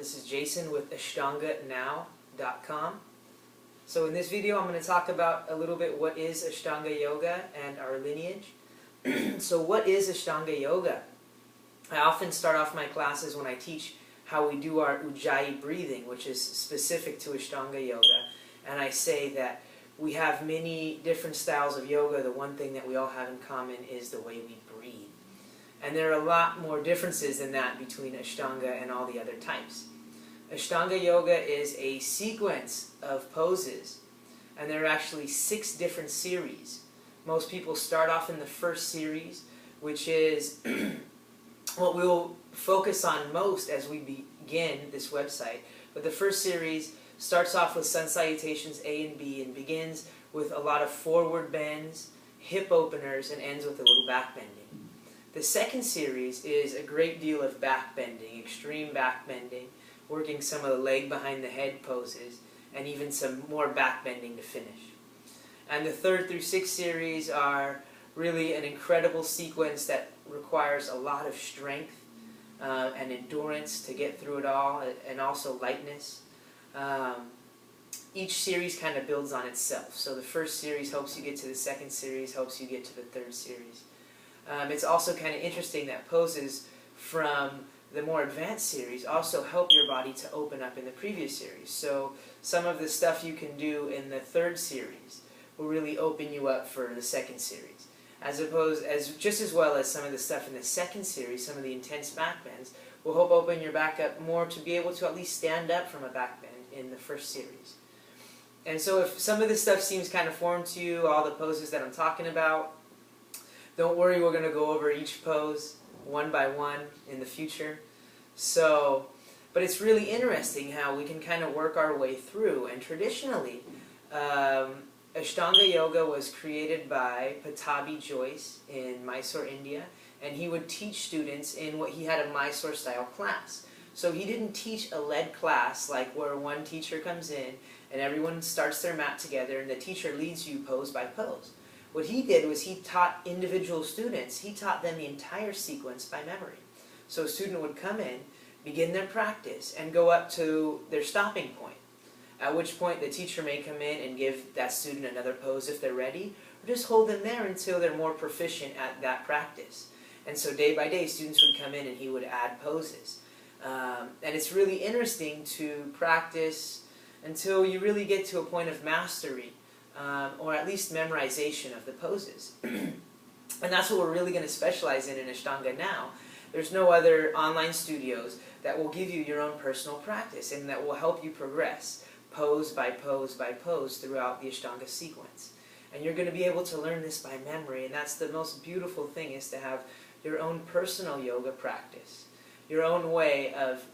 This is Jason with Ashtanganow.com. So in this video I'm going to talk about a little bit what is Ashtanga Yoga and our lineage. So what is Ashtanga Yoga? I often start off my classes when I teach how we do our Ujjayi breathing, which is specific to Ashtanga Yoga. And I say that we have many different styles of yoga. The one thing that we all have in common is the way we breathe. And there are a lot more differences than that between Ashtanga and all the other types. Ashtanga Yoga is a sequence of poses, and there are actually 6 different series. Most people start off in the first series, which is what we'll focus on most as we begin this website. But the first series starts off with sun salutations A and B and begins with a lot of forward bends, hip openers, and ends with a little back bending. The second series is a great deal of back bending, extreme back bending, working some of the leg behind the head poses, and even some more back bending to finish. And the 3rd through 6th series are really an incredible sequence that requires a lot of strength and endurance to get through it all, and also lightness. Each series kind of builds on itself. So the first series helps you get to the second series, helps you get to the third series. It's also kind of interesting that poses from the more advanced series also help your body to open up in the previous series. So some of the stuff you can do in the 3rd series will really open you up for the 2nd series. Just as well as some of the stuff in the 2nd series, some of the intense back bends, will help open your back up more to be able to at least stand up from a back bend in the 1st series. And so if some of this stuff seems kind of foreign to you, all the poses that I'm talking about, don't worry, we're going to go over each pose one by one in the future. But it's really interesting how we can kind of work our way through. And traditionally, Ashtanga Yoga was created by Pattabhi Jois in Mysore, India, and he would teach students in what he had a Mysore-style class. So he didn't teach a led class like where one teacher comes in and everyone starts their mat together and the teacher leads you pose by pose. What he did was he taught individual students, he taught them the entire sequence by memory. So a student would come in, begin their practice, and go up to their stopping point, at which point the teacher may come in and give that student another pose if they're ready, or just hold them there until they're more proficient at that practice. And so day by day students would come in and he would add poses. And it's really interesting to practice until you really get to a point of mastery, or at least memorization of the poses. And that's what we're really going to specialize in Ashtanga now. There's no other online studios that will give you your own personal practice and that will help you progress pose by pose by pose throughout the Ashtanga sequence. And you're going to be able to learn this by memory, and that's the most beautiful thing, is to have your own personal yoga practice, your own way of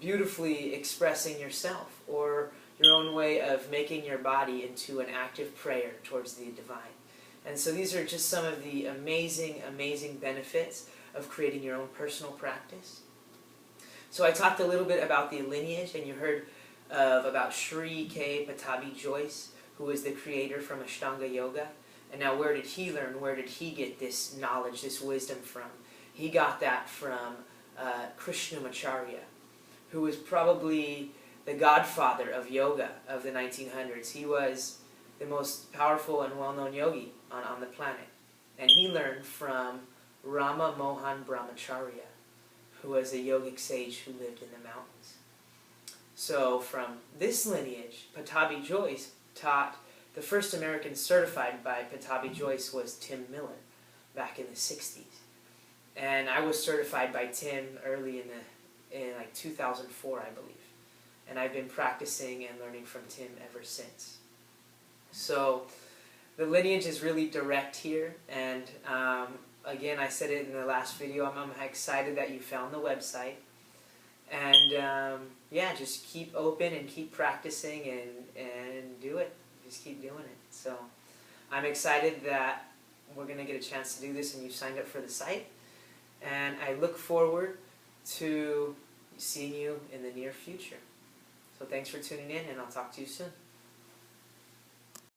beautifully expressing yourself, or your own way of making your body into an active prayer towards the divine. And so these are just some of the amazing, amazing benefits of creating your own personal practice. So I talked a little bit about the lineage, and you heard about Sri K. Pattabhi Jois, who is the creator from Ashtanga Yoga. And now where did he learn? Where did he get this knowledge, this wisdom from? He got that from Krishnamacharya, who was probably the godfather of yoga of the 1900s. He was the most powerful and well-known yogi on the planet. And he learned from Rama Mohan Brahmacharya, who was a yogic sage who lived in the mountains. So from this lineage, Pattabhi Jois taught. The first American certified by Pattabhi Jois was Tim Miller back in the 60s. And I was certified by Tim early in like 2004, I believe. And I've been practicing and learning from Tim ever since. So the lineage is really direct here, and again, I said it in the last video, I'm excited that you found the website. And yeah, just keep open and keep practicing and do it. Just keep doing it. So I'm excited that we're going to get a chance to do this and you've signed up for the site. And I look forward to seeing you in the near future. So thanks for tuning in, and I'll talk to you soon.